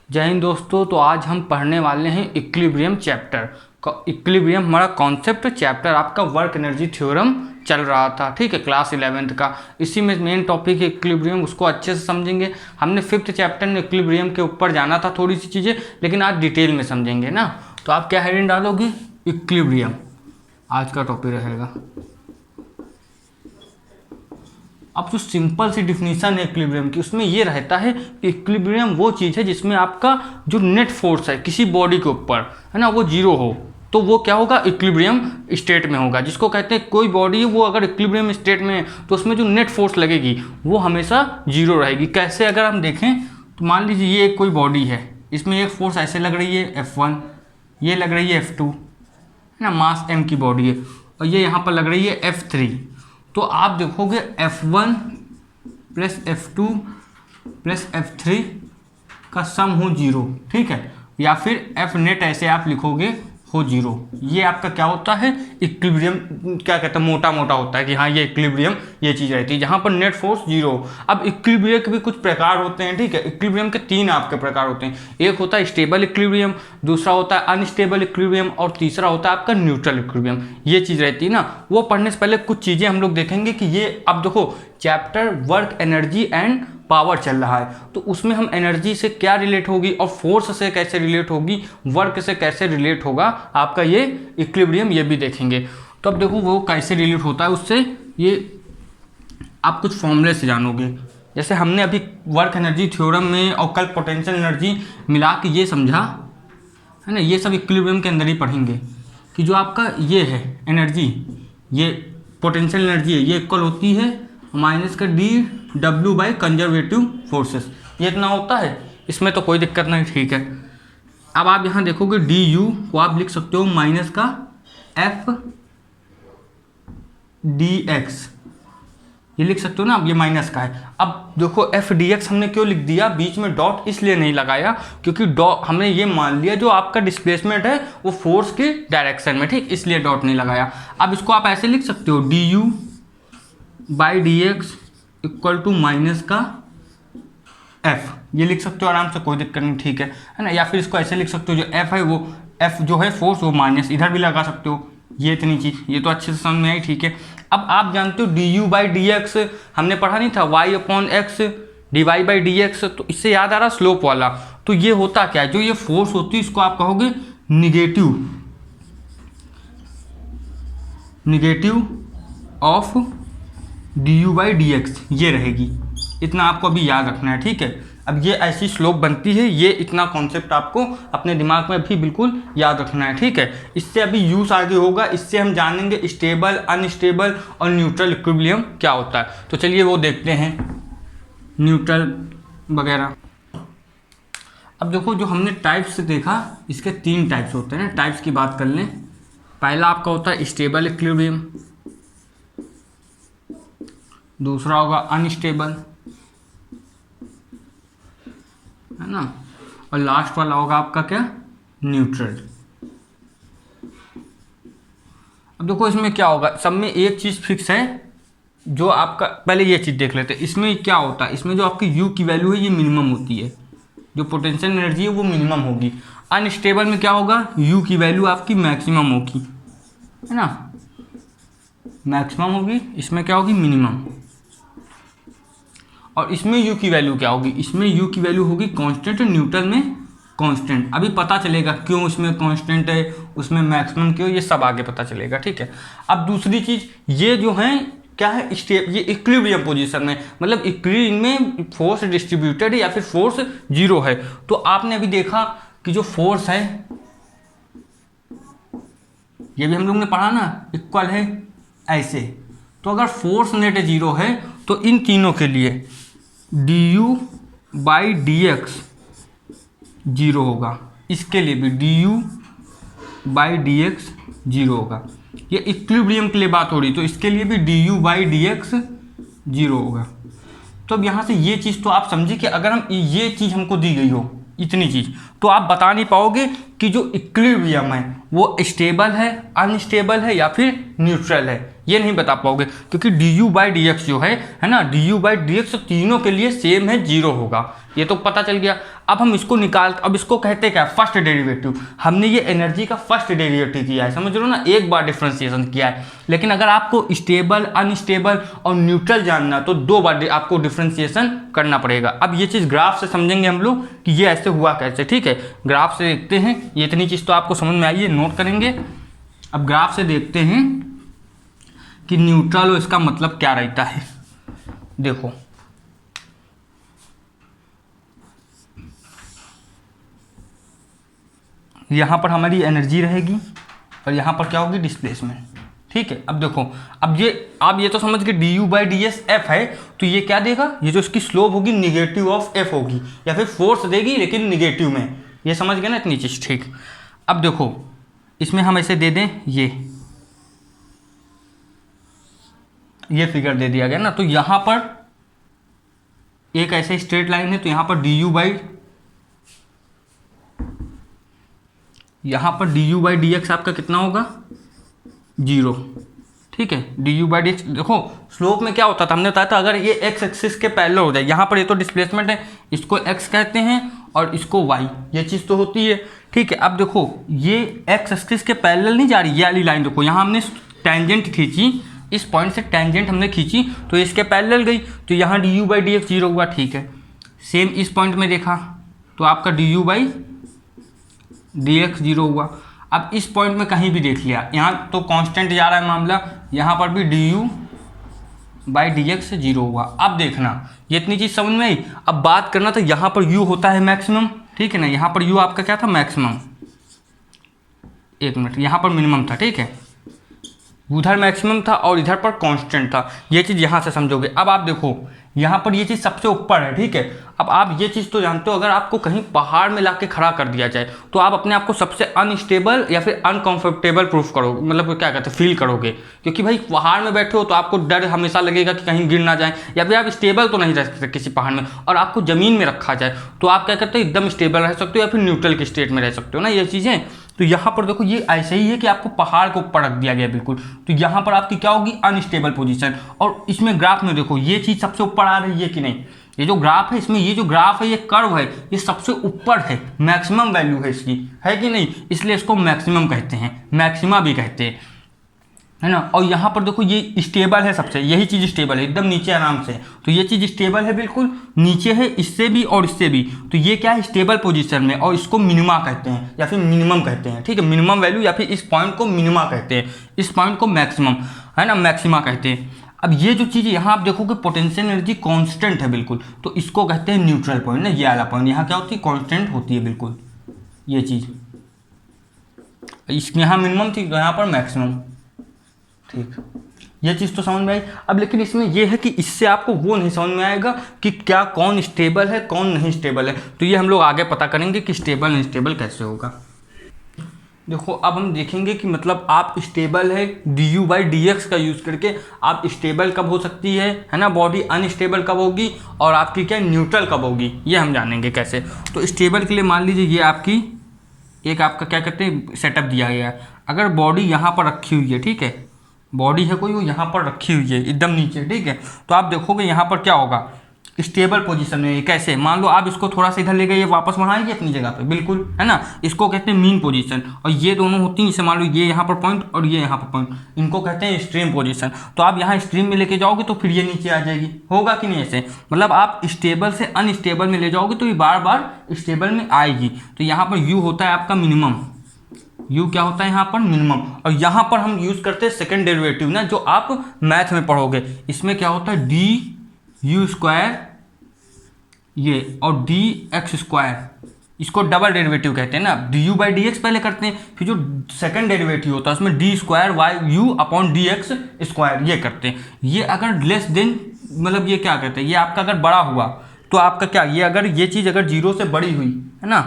जय हिंद दोस्तों। तो आज हम पढ़ने वाले हैं इक्विलिब्रियम चैप्टर। इक्विलिब्रियम हमारा कॉन्सेप्ट चैप्टर आपका वर्क एनर्जी थ्योरम चल रहा था, ठीक है, क्लास 11th का। इसी में मेन टॉपिक है इक्विलिब्रियम, उसको अच्छे से समझेंगे। हमने 5th चैप्टर में इक्विलिब्रियम के ऊपर जाना था थोड़ी सी चीज़ें, लेकिन आज डिटेल में समझेंगे ना। तो आप क्या हेडिंग डालोगे? इक्विलिब्रियम आज का टॉपिक रहेगा। अब जो सिंपल सी डिफिनीशन है इक्विलिब्रियम की, उसमें ये रहता है कि इक्विलिब्रियम वो चीज़ है जिसमें आपका जो नेट फोर्स है किसी बॉडी के ऊपर, है ना, वो जीरो हो, तो वो क्या होगा? इक्विलिब्रियम स्टेट में होगा। जिसको कहते हैं कोई बॉडी है वो अगर इक्विलिब्रियम स्टेट में है तो उसमें जो नेट फोर्स लगेगी वो हमेशा जीरो रहेगी। कैसे? अगर हम देखें तो मान लीजिए ये कोई बॉडी है, इसमें एक फोर्स ऐसे लग रही है F1, ये लग रही है F2, है ना, मास m की बॉडी है, और ये यहाँ पर लग रही है F3। तो आप देखोगे F1 plus F2 plus F3 का सम हो जीरो, ठीक है, या फिर F नेट ऐसे आप लिखोगे हो जीरो। ये आपका क्या होता है? इक्विलिब्रियम क्या कहते हैं, मोटा मोटा होता है कि हाँ ये इक्विलिब्रियम ये चीज़ रहती है जहाँ पर नेट फोर्स जीरो। अब इक्विलिब्रियम के भी कुछ प्रकार होते हैं, ठीक है। इक्विलिब्रियम के 3 आपके प्रकार होते हैं। एक होता है स्टेबल इक्विलिब्रियम, दूसरा होता है अनस्टेबल इक्विलिब्रियम, और तीसरा होता है आपका न्यूट्रल इक्विलिब्रियम। ये चीज़ रहती है ना। वो पढ़ने से पहले कुछ चीज़ें हम लोग देखेंगे कि ये, अब देखो chapter work energy and power चल रहा है, तो उसमें हम एनर्जी से क्या रिलेट होगी और फोर्स से कैसे रिलेट होगी, वर्क से कैसे रिलेट होगा आपका ये इक्विलिब्रियम, ये भी देखेंगे। तो अब देखो वो कैसे रिलेट होता है उससे, ये आप कुछ फॉर्मूले से जानोगे। जैसे हमने अभी वर्क एनर्जी थ्योरम में और कल पोटेंशियल एनर्जी मिला के ये समझा, है ना, ये सब इक्विलिब्रियम के अंदर ही पढ़ेंगे कि जो आपका ये है एनर्जी, ये पोटेंशियल एनर्जी है, ये इक्वल होती है माइनस का dW बाई कंजर्वेटिव फोर्सेस। ये इतना होता है, इसमें तो कोई दिक्कत नहीं, ठीक है। अब आप यहाँ देखोगे du को आप लिख सकते हो माइनस का F dx, ये लिख सकते हो ना। अब ये माइनस का है। अब देखो F dx हमने क्यों लिख दिया, बीच में डॉट इसलिए नहीं लगाया क्योंकि डॉट हमने ये मान लिया जो आपका डिस्प्लेसमेंट है वो फोर्स के डायरेक्शन में, ठीक, इसलिए डॉट नहीं लगाया। अब इसको आप ऐसे लिख सकते हो du by d x equal to minus का F, ये लिख सकते हो आराम से, कोई दिक्कत नहीं, ठीक है ना। या फिर इसको ऐसे लिख सकते हो जो F है वो F जो है फोर्स वो माइनस इधर भी लगा सकते हो, ये इतनी चीज़, ये तो अच्छे से समझ में आई, ठीक है। अब आप जानते हो du बाई डी एक्स हमने पढ़ा नहीं था, y upon x dy by d x, तो इससे याद आ रहा स्लोप वाला। तो ये होता क्या है, जो ये फोर्स होती है इसको आप कहोगे negative of du by d x, ये रहेगी। इतना आपको अभी याद रखना है, ठीक है। अब ये ऐसी स्लोप बनती है, ये इतना कॉन्सेप्ट आपको अपने दिमाग में भी बिल्कुल याद रखना है, ठीक है। इससे अभी यूज आगे होगा, इससे हम जानेंगे स्टेबल, अनस्टेबल और न्यूट्रल इक्विलिब्रियम क्या होता है। तो चलिए वो देखते हैं न्यूट्रल वगैरह। अब देखो जो हमने टाइप्स देखा, इसके 3 टाइप्स होते हैं ना। टाइप्स की बात कर लें, पहला आपका होता है स्टेबल इक्विलिब्रियम, दूसरा होगा अनस्टेबल, है ना, और लास्ट वाला होगा आपका क्या? न्यूट्रल। अब देखो इसमें क्या होगा, सब में एक चीज़ फिक्स है, जो आपका, पहले ये चीज़ देख लेते हैं। इसमें क्या होता है, इसमें जो आपकी U की वैल्यू है ये मिनिमम होती है, जो पोटेंशियल एनर्जी है वो मिनिमम होगी। अनस्टेबल में क्या होगा, U की वैल्यू आपकी मैक्सिमम होगी, है ना, मैक्सिमम होगी, इसमें क्या होगी, मिनिमम। और इसमें U की वैल्यू क्या होगी, इसमें U की वैल्यू होगी कांस्टेंट, न्यूट्रल में कांस्टेंट। अभी पता चलेगा क्यों इसमें कांस्टेंट है, उसमें मैक्सिमम क्यों, ये सब आगे पता चलेगा, ठीक है। अब दूसरी चीज़, ये जो है क्या है, ये इक्विलिब्रियम पोजीशन में, मतलब इक्विलिब्रियम में फोर्स डिस्ट्रीब्यूटेड है या फिर फोर्स जीरो है। तो आपने अभी देखा कि जो फोर्स है ये भी हम लोग ने पढ़ा ना, इक्वल है ऐसे। तो अगर फोर्स नेट जीरो है तो इन तीनों के लिए du by d x zero होगा, इसके लिए भी du by d x zero होगा। ये इक्विलिब्रियम के लिए बात हो रही, तो इसके लिए भी du by d x zero होगा। तो अब यहाँ से ये चीज़ तो आप समझिए कि अगर हम ये चीज़ हमको दी गई हो, इतनी चीज़, तो आप बता नहीं पाओगे कि जो इक्विलिब्रियम है वो स्टेबल है, अनस्टेबल है या फिर न्यूट्रल है, ये नहीं बता पाओगे, क्योंकि du बाई डी एक्स जो है ना, du बाई डी एक्स तीनों के लिए सेम है, जीरो होगा। ये तो पता चल गया। अब हम इसको अब इसको कहते क्या, फर्स्ट डेरिवेटिव। हमने ये एनर्जी का फर्स्ट डेरिवेटिव किया है, समझ रहे हो ना, एक बार डिफ्रेंसिएशन किया है। लेकिन अगर आपको स्टेबल, अनस्टेबल और न्यूट्रल जानना तो 2 बार आपको डिफ्रेंसिएशन करना पड़ेगा। अब ये चीज़ ग्राफ से समझेंगे हम लोग कि ये ऐसे हुआ कैसे, ठीक है। ग्राफ से देखते हैं, ये इतनी चीज़ तो आपको समझ में आई है, नोट करेंगे। अब ग्राफ से देखते हैं कि न्यूट्रल हो इसका मतलब क्या रहता है। देखो यहाँ पर हमारी एनर्जी रहेगी और यहाँ पर क्या होगी, डिस्प्लेसमेंट, ठीक है। अब देखो, अब ये तो समझ के D you by D S F है, तो ये क्या देगा, ये जो इसकी स्लोप होगी निगेटिव ऑफ एफ होगी, या फिर फोर्स देगी लेकिन निगेटिव में, ये समझ गए ना इतनी चीज़, ठीक। अब देखो इसमें हम ऐसे दे दें, ये फिगर दे दिया गया ना, तो यहाँ पर एक ऐसे स्ट्रेट लाइन है, तो यहाँ पर D you by d x आपका कितना होगा, 0, ठीक है। D you by d x, देखो स्लोप में क्या होता था, हमने बताया था अगर ये एक्स एक्सिस के पैरेलल हो जाए, यहाँ पर ये तो डिस्प्लेसमेंट है, इसको एक्स कहते हैं और इसको वाई, ये चीज़ तो होती है, ठीक है। अब देखो ये एक्स एक्सिस के पैरेलल नहीं जा रही, ये वाली लाइन देखो, यहाँ हमने टेंजेंट खींची, इस पॉइंट से टेंजेंट हमने खींची तो इसके पैरेलल गई, तो यहाँ D you by d x 0 हुआ, ठीक है। सेम इस पॉइंट में देखा तो आपका D you by d x 0 हुआ। अब इस पॉइंट में कहीं भी देख लिया, यहाँ तो कांस्टेंट जा रहा है मामला, यहाँ पर भी D you by d x 0 हुआ। अब देखना ये इतनी चीज़ समझ में आई। अब बात करना तो यहाँ पर u होता है मैक्सिमम, ठीक है ना, यहाँ पर u आपका क्या था, मैक्सिमम, एक मिनट, यहाँ पर मिनिमम था, ठीक है, उधर मैक्सिमम था और इधर पर कांस्टेंट था, ये चीज़ यहाँ से समझोगे। अब आप देखो यहाँ पर ये चीज़ सबसे ऊपर है, ठीक है। अब आप ये चीज़ तो जानते हो, अगर आपको कहीं पहाड़ में लाके खड़ा कर दिया जाए तो आप अपने आप को सबसे अनस्टेबल या फिर अनकंफर्टेबल प्रूफ करोगे, मतलब क्या कहते हैं, फील करोगे, क्योंकि भाई पहाड़ में बैठे हो तो आपको डर हमेशा लगेगा कि कहीं गिर ना जाए, या फिर आप स्टेबल तो नहीं रह सकते किसी पहाड़ में, और आपको ज़मीन में रखा जाए तो आप क्या करते हो, एकदम स्टेबल रह सकते हो या फिर न्यूट्रल के स्टेट में रह सकते हो ना, ये चीज़ें। तो यहाँ पर देखो ये ऐसे ही है कि आपको पहाड़ को ऊपर रख दिया गया बिल्कुल, तो यहाँ पर आपकी क्या होगी, अनस्टेबल पोजीशन। और इसमें ग्राफ में देखो ये चीज़ सबसे ऊपर आ रही है कि नहीं, ये जो ग्राफ है, इसमें ये जो ग्राफ है, ये कर्व है, ये सबसे ऊपर है, मैक्सिमम वैल्यू है इसकी, है कि नहीं, इसलिए इसको मैक्सिमम कहते हैं, मैक्सिमा भी कहते हैं, है ना। और यहाँ पर देखो ये स्टेबल है सबसे, यही चीज़ स्टेबल है, एकदम नीचे आराम से, तो ये चीज़ स्टेबल है बिल्कुल, नीचे है इससे भी और इससे भी, तो ये क्या है, स्टेबल पोजीशन में, और इसको मिनिमा कहते हैं या फिर मिनिमम कहते हैं, ठीक है, मिनिमम वैल्यू, या फिर इस पॉइंट को मिनिमा कहते हैं, इस पॉइंट को मैक्सिमम, है ना, मैक्सिमा कहते हैं। अब ये जो चीज़ यहाँ आप देखोगे पोटेंशियल एनर्जी कांस्टेंट है बिल्कुल, तो इसको कहते हैं न्यूट्रल पॉइंट ना, ये वाला पॉइंट यहाँ क्या होती है, कांस्टेंट होती है बिल्कुल, ये चीज़, इसमें यहाँ मिनिमम थी तो यहाँ पर मैक्सिमम, ठीक, ये चीज़ तो समझ में आई। अब लेकिन इसमें यह है कि इससे आपको वो नहीं समझ में आएगा कि क्या कौन स्टेबल है कौन नहीं स्टेबल है, तो ये हम लोग आगे पता करेंगे कि स्टेबल नहीं स्टेबल कैसे होगा। देखो अब हम देखेंगे कि मतलब आप स्टेबल है D you by d x का यूज़ करके आप स्टेबल कब हो सकती है ना, बॉडी अनस्टेबल कब होगी, और आपकी क्या न्यूट्रल कब होगी, ये हम जानेंगे कैसे। तो स्टेबल के लिए मान लीजिए ये आपकी एक आपका क्या कहते हैं सेटअप दिया गया है, अगर बॉडी यहाँ पर रखी हुई है, ठीक है, बॉडी है कोई वो यहाँ पर रखी हुई है एकदम नीचे, ठीक है, तो आप देखोगे यहाँ पर क्या होगा, स्टेबल पोजीशन में, कैसे, मान लो आप इसको थोड़ा सा इधर ले गए, ये वापस वहाँ आएगी अपनी जगह पे बिल्कुल, है ना, इसको कहते हैं मीन पोजीशन, और ये दोनों होती हैं, जैसे मान लो ये यहाँ पर पॉइंट और ये यहाँ पर पॉइंट, इनको कहते हैं एक्सट्रीम पोजीशन। तो आप यहाँ एक्सट्रीम में लेके जाओगे तो फिर ये नीचे आ जाएगी, होगा कि नहीं ऐसे, मतलब आप स्टेबल से अनस्टेबल में ले जाओगे तो ये बार बार स्टेबल में आएगी। तो यहाँ पर यू होता है आपका मिनिमम, यू क्या होता है यहाँ पर मिनिमम, और यहाँ पर हम यूज़ करते हैं सेकेंड डेरिवेटिव ना, जो आप मैथ में पढ़ोगे, इसमें क्या होता है डी यू स्क्वायर ये और डी एक्स स्क्वायर, इसको डबल डेरिवेटिव कहते हैं ना, D you by d x पहले करते हैं, फिर जो सेकंड डेरिवेटिव होता है उसमें D square why you upon d x square ये करते हैं। ये अगर लेस देन मतलब ये क्या कहते हैं, ये आपका अगर बड़ा हुआ तो आपका क्या, ये अगर ये चीज़ अगर जीरो से बड़ी हुई है ना,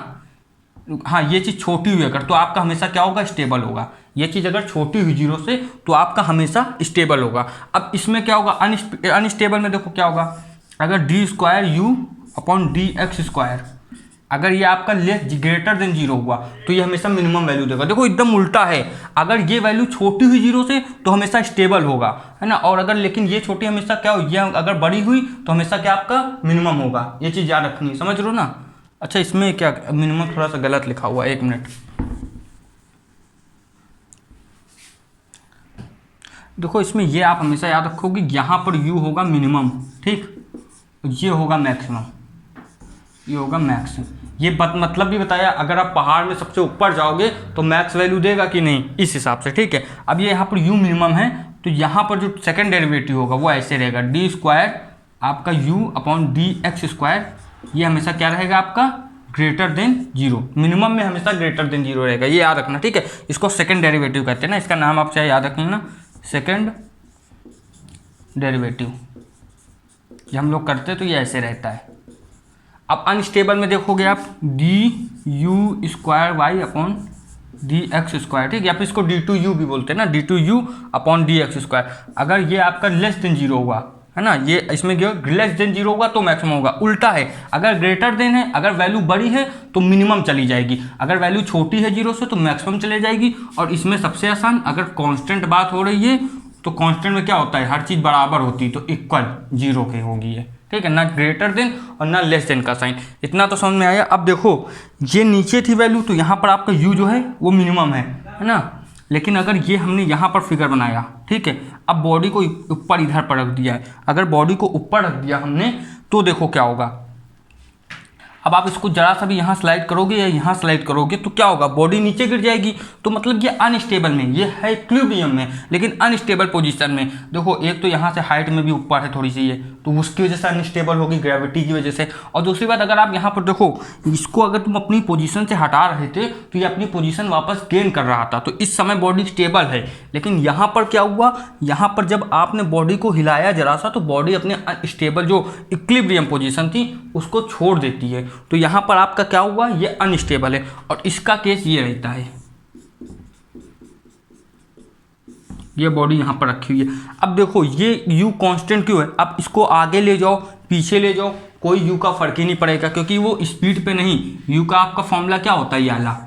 हाँ ये चीज़ छोटी हुई अगर, तो आपका हमेशा क्या होगा, स्टेबल होगा। ये चीज़ अगर छोटी हुई जीरो से तो आपका हमेशा स्टेबल होगा। अब इसमें क्या होगा, अनस्टेबल में देखो क्या होगा, अगर D square you upon d x square, अगर ये आपका लेस ग्रेटर देन जीरो हुआ तो ये हमेशा मिनिमम वैल्यू देगा। देखो एकदम उल्टा है, अगर ये वैल्यू छोटी हुई जीरो से तो हमेशा स्टेबल होगा, है ना, और अगर लेकिन ये छोटी हमेशा क्या हो, ये अगर बड़ी हुई तो हमेशा क्या आपका मिनिमम होगा। ये चीज़ याद रखनी, समझ लो ना। अच्छा इसमें क्या मिनिमम थोड़ा सा गलत लिखा हुआ है, 1 मिनट। देखो इसमें ये आप हमेशा याद रखोगे, यहाँ पर u होगा मिनिमम, ठीक, ये होगा मैक्सिमम, ये होगा मैक्स। ये मतलब भी बताया, अगर आप पहाड़ में सबसे ऊपर जाओगे तो मैक्स वैल्यू देगा कि नहीं, इस हिसाब से, ठीक है। अब ये यहाँ पर u मिनिमम है, तो यहाँ पर जो सेकंड डेरिवेटिव होगा वो ऐसे रहेगा, डी स्क्वायर आपका u upon d x square, ये हमेशा क्या रहेगा आपका ग्रेटर देन 0, मिनिमम में हमेशा ग्रेटर देन 0 रहेगा, ये याद रखना, ठीक है। इसको सेकंड डेरिवेटिव कहते हैं ना, इसका नाम आप चाहे याद रख लेना, सेकंड डेरिवेटिव। ये हम लोग करते हैं तो ये ऐसे रहता है। अब अनस्टेबल में देखोगे आप d u square y upon d x square, ठीक है, या फिर इसको डी टू यू भी बोलते हैं ना, d two u upon d x square. अगर ये आपका लेस देन 0 होगा, है ना, ये इसमें क्या लेस देन 0 होगा तो मैक्सिमम होगा, उल्टा है, अगर ग्रेटर देन है, अगर वैल्यू बड़ी है तो मिनिमम चली जाएगी, अगर वैल्यू छोटी है 0 से तो मैक्सिमम चले जाएगी। और इसमें सबसे आसान, अगर कांस्टेंट बात हो रही है तो कांस्टेंट में क्या होता है, हर चीज़ बराबर होती है, तो इक्वल 0 के होगी ये, ठीक है, ना ग्रेटर देन और ना लेस देन का साइन। इतना तो समझ में आया। अब देखो ये नीचे थी वैल्यू, तो यहाँ पर आपका u जो है वो मिनिमम है ना, लेकिन अगर ये हमने यहाँ पर फिगर बनाया, ठीक है, अब बॉडी को ऊपर इधर पर रख दिया है, अगर बॉडी को ऊपर रख दिया हमने तो देखो क्या होगा। अब आप इसको जरा सा भी यहाँ स्लाइड करोगे या यहाँ स्लाइड करोगे तो क्या होगा, बॉडी नीचे गिर जाएगी। तो मतलब ये अनस्टेबल में, ये है इक्विलिब्रियम में लेकिन अनस्टेबल पोजीशन में। देखो एक तो यहाँ से हाइट में भी ऊपर है थोड़ी सी ये, तो उसकी वजह से अनस्टेबल होगी ग्रेविटी की वजह से। और दूसरी बात, अगर आप यहाँ पर देखो इसको अगर तुम अपनी पोजीशन से हटा रहे थे तो ये अपनी पोजीशन वापस गेन कर रहा था, तो इस समय बॉडी स्टेबल है। लेकिन यहाँ पर क्या हुआ, यहाँ पर जब आपने बॉडी को हिलाया जरा सा तो बॉडी अपने स्टेबल जो इक्विलिब्रियम पोजीशन थी उसको छोड़ देती है, तो यहाँ पर आपका क्या हुआ, ये अनस्टेबल है। और इसका केस ये रहता है, ये बॉडी यहाँ पर रखी हुई है। अब देखो ये u कांस्टेंट क्यों है, अब इसको आगे ले जाओ पीछे ले जाओ कोई u का फर्क ही नहीं पड़ेगा, क्योंकि वो स्पीड पे नहीं, u का आपका फॉर्मूला क्या होता है, ये वाला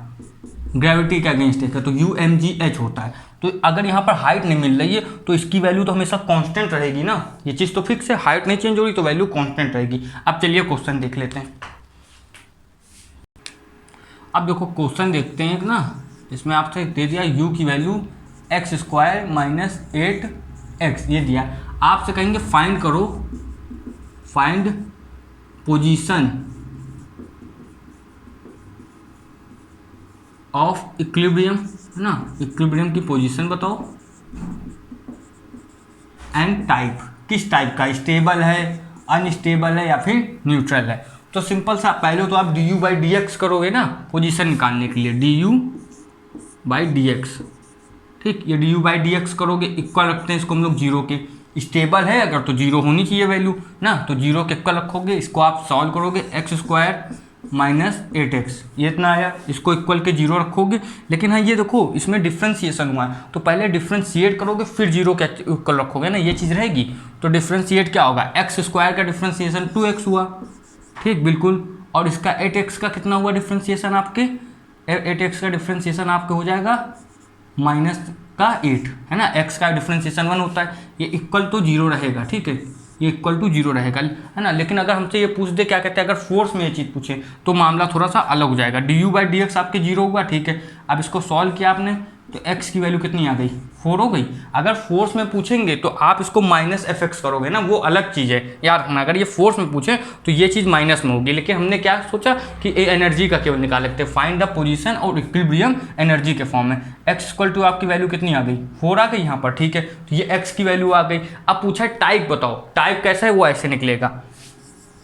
ग्रेविटी के अगेंस्ट है, तो u होता है। तो अगर यहाँ पर हाइट नहीं मिल रही है तो इसकी वैल्यू तो हमेशा कांस्टेंट रहेगी ना, ये चीज़ तो फिक्स है, हाइट नहीं चेंज हो रही तो वैल्यू कांस्टेंट रहेगी। अब चलिए क्वेश्चन देख लेते हैं। अब देखो क्वेश्चन देखते हैं ना, इसमें आपसे दे दिया u की value x square minus 8x, ये दिया, आपसे कहेंगे फाइंड करो, फाइंड पोजीशन ऑफ इक्विलिब्रियम, है ना, इक्विलिब्रियम की पोजीशन बताओ एंड टाइप, किस टाइप का, स्टेबल है, अनस्टेबल है या फिर न्यूट्रल है। तो सिंपल सा, पहले तो आप d you by d x करोगे ना पोजीशन निकालने के लिए, D you by d x, ठीक, ये D you by d x करोगे, इक्वल रखते हैं इसको हम लोग 0 के, स्टेबल है अगर तो 0 होनी चाहिए वैल्यू ना, तो 0 के इक्वल रखोगे, इसको आप सॉल्व करोगे, एक्स स्क्वायर माइनस 8x, ये इतना आया, इसको इक्वल के 0 रखोगे। लेकिन हाँ ये देखो इसमें डिफ्रेंशिएशन हुआ है, तो पहले डिफ्रेंशिएट करोगे फिर 0 के इक्वल रखोगे ना, ये चीज़ रहेगी। तो डिफ्रेंशिएट क्या होगा, एक्स स्क्वायर का डिफ्रेंशिएशन 2x हुआ, ठीक बिल्कुल, और इसका 8x का कितना हुआ डिफ्रेंशिएशन, आपके 8x का डिफ्रेंशिएशन आपके हो जाएगा माइनस का 8, है ना, x का डिफ्रेंशिएशन 1 होता है, ये इक्वल तो 0 रहेगा, ठीक है, ये इक्वल टू 0 रहेगा, है ना। लेकिन अगर हमसे ये पूछ दे क्या कहते हैं, अगर फोर्स में ये चीज़ पूछे तो मामला थोड़ा सा अलग हो जाएगा। D you by d x आपके 0 हुआ, ठीक है। अब इसको सॉल्व किया आपने तो x की वैल्यू कितनी आ गई, 4 हो गई। अगर फोर्स में पूछेंगे तो आप इसको माइनस एफ एक्स करोगे ना, वो अलग चीज़ है याद रखना। अगर ये फोर्स में पूछे तो ये चीज़ माइनस में होगी, लेकिन हमने क्या सोचा कि एनर्जी का केवल निकाल लेते हैं, फाइंड द पोजीशन और इक्विलिब्रियम एनर्जी के फॉर्म में। x इक्वल टू आपकी वैल्यू कितनी आ गई, 4 आ गई यहाँ पर, ठीक है, तो ये x की वैल्यू आ गई। अब पूछा टाइप बताओ, टाइप कैसा है, वो ऐसे निकलेगा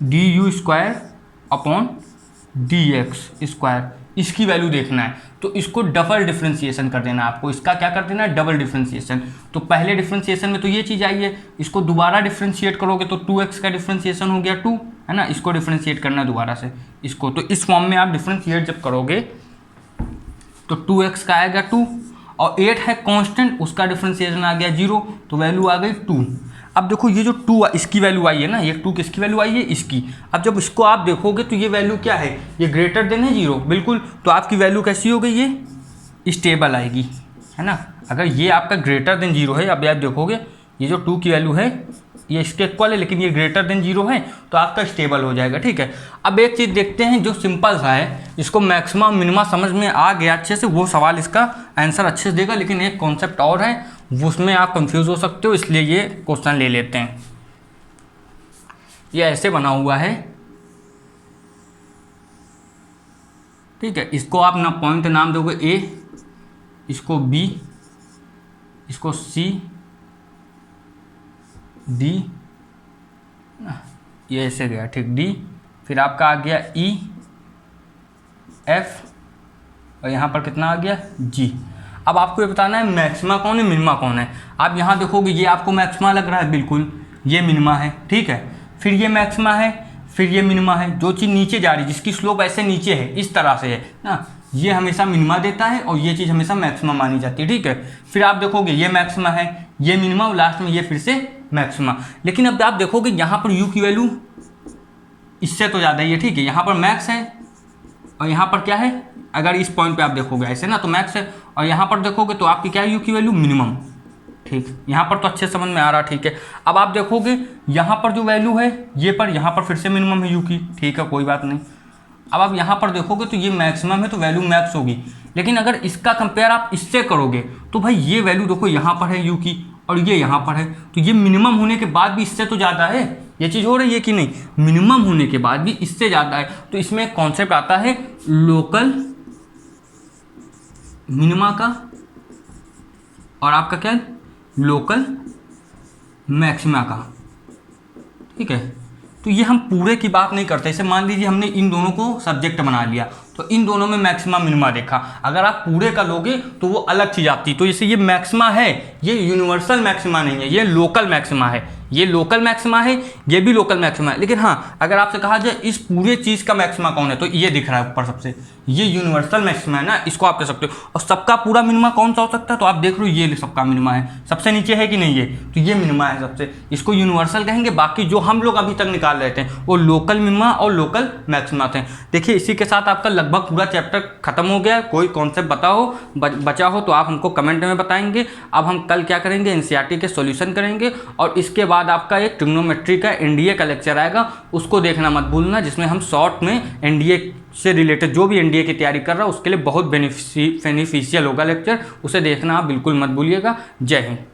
D u square upon d x square, इसकी वैल्यू देखना है तो इसको डबल डिफ्रेंशिएशन कर देना आपको, इसका क्या कर देना है, डबल डिफ्रेंशिएशन। तो पहले डिफ्रेंशिएशन में तो ये चीज़ आई है, इसको दोबारा डिफ्रेंशिएट करोगे तो 2x का डिफ्रेंशिएशन हो गया 2, है ना, इसको डिफ्रेंशिएट करना है दोबारा से इसको, तो इस फॉर्म में आप डिफ्रेंशिएट जब करोगे तो 2x का आएगा 2 और 8 है कांस्टेंट, उसका डिफ्रेंशिएशन आ गया 0, तो वैल्यू आ गई 2। अब देखो ये जो 2 इसकी वैल्यू आई है ना, ये 2 किसकी वैल्यू आई है, इसकी। अब जब इसको आप देखोगे तो ये वैल्यू क्या है, ये ग्रेटर देन है 0, बिल्कुल, तो आपकी वैल्यू कैसी हो गई, ये स्टेबल आएगी, है ना। अगर ये आपका ग्रेटर देन 0 है, अब आप देखोगे ये जो 2 की वैल्यू है ये इसके इक्वल है लेकिन ये ग्रेटर देन 0 है तो आपका स्टेबल हो जाएगा। ठीक है, अब एक चीज़ देखते हैं जो सिंपल सा है, इसको मैक्सिमा मिनिमा समझ में आ गया अच्छे से, वो सवाल इसका आंसर अच्छे से देगा। लेकिन एक कॉन्सेप्ट और है उसमें आप कंफ्यूज हो सकते हो, इसलिए ये क्वेश्चन ले लेते हैं। ये ऐसे बना हुआ है, ठीक है, इसको आप ना पॉइंट नाम दोगे ए, इसको बी, इसको सी, डी, ये ऐसे गया, ठीक, डी, फिर आपका आ गया ई, एफ, और यहाँ पर कितना आ गया जी। अब आपको ये बताना है मैक्सिमा कौन है मिनिमा कौन है। आप यहाँ देखोगे ये आपको मैक्सिमा लग रहा है, बिल्कुल ये मिनिमा है, ठीक है, फिर ये मैक्सिमा है, फिर ये मिनिमा है। जो चीज़ नीचे जा रही है जिसकी स्लोप ऐसे नीचे है, इस तरह से है ना, ये हमेशा मिनिमा देता है और ये चीज़ हमेशा मैक्सिमा मानी जाती है। ठीक है, फिर आप देखोगे ये मैक्सिमा है, ये मिनिमा, और लास्ट में ये फिर से मैक्सिमा। लेकिन अब आप देखोगे यहाँ पर यू की वैल्यू इससे तो ज़्यादा ही है, ठीक है, यहाँ पर मैक्स है और यहाँ पर क्या है, अगर इस पॉइंट पे आप देखोगे ऐसे ना तो मैक्स है, और यहाँ पर देखोगे तो आपकी क्या है, यू की वैल्यू मिनिमम। ठीक, यहाँ पर तो अच्छे समझ में आ रहा, ठीक है। अब आप देखोगे यहाँ पर जो वैल्यू है ये पर, यहाँ पर फिर से मिनिमम है यू की, ठीक है, कोई बात नहीं। अब आप यहाँ पर देखोगे तो ये मैक्सिमम है तो वैल्यू मैक्स होगी, लेकिन अगर इसका कंपेयर आप इससे करोगे तो भाई ये वैल्यू देखो यहाँ पर है यू की और ये यहाँ पर है, तो ये मिनिमम होने के बाद भी इससे तो ज़्यादा है। ये चीज़ हो रही है कि नहीं, मिनिमम होने के बाद भी इससे ज़्यादा है। तो इसमें एक कॉन्सेप्ट आता है लोकल मिनिमा का और आपका क्या है, लोकल मैक्सिमा का। ठीक है, तो ये हम पूरे की बात नहीं करते। इसे मान लीजिए हमने इन दोनों को सब्जेक्ट बना लिया तो इन दोनों में मैक्सिमा मिनिमा देखा, अगर आप पूरे का लोगे तो वो अलग चीज़ आती। तो जैसे ये मैक्सिमा है, ये यूनिवर्सल मैक्सिमा नहीं है, ये लोकल मैक्सिमा है, ये लोकल मैक्सिमा है, ये भी लोकल मैक्सिमा है। लेकिन हाँ, अगर आपसे कहा जाए इस पूरे चीज़ का मैक्सिमा कौन है तो ये दिख रहा है ऊपर सबसे, ये यूनिवर्सल मैक्सिमा है ना, इसको आप कह सकते हो। और सबका पूरा मिनिमा कौन सा हो सकता है, तो आप देख लो ये सबका मिनिमा है, सबसे नीचे है कि नहीं ये, तो ये मिनिमा है सबसे, इसको यूनिवर्सल कहेंगे। बाकी जो हम लोग अभी तक निकाल रहे थे वो लोकल मिनिमा और लोकल मैक्सिमा थे। देखिए इसी के साथ आपका लगभग पूरा चैप्टर खत्म हो गया। कोई कॉन्सेप्ट बचा हो तो आप हमको कमेंट में बताएंगे। अब हम कल क्या करेंगे, एनसीईआरटी के सॉल्यूशन करेंगे और इसके बाद आपका एक ट्रिग्नोमेट्री का एनडीए का लेक्चर आएगा, उसको देखना मत भूलना, जिसमें हम शॉर्ट में एनडीए से रिलेटेड जो भी एनडीए की तैयारी कर रहा है उसके लिए बहुत बेनिफिशियल होगा लेक्चर, उसे देखना आप बिल्कुल मत भूलिएगा। जय हिंद।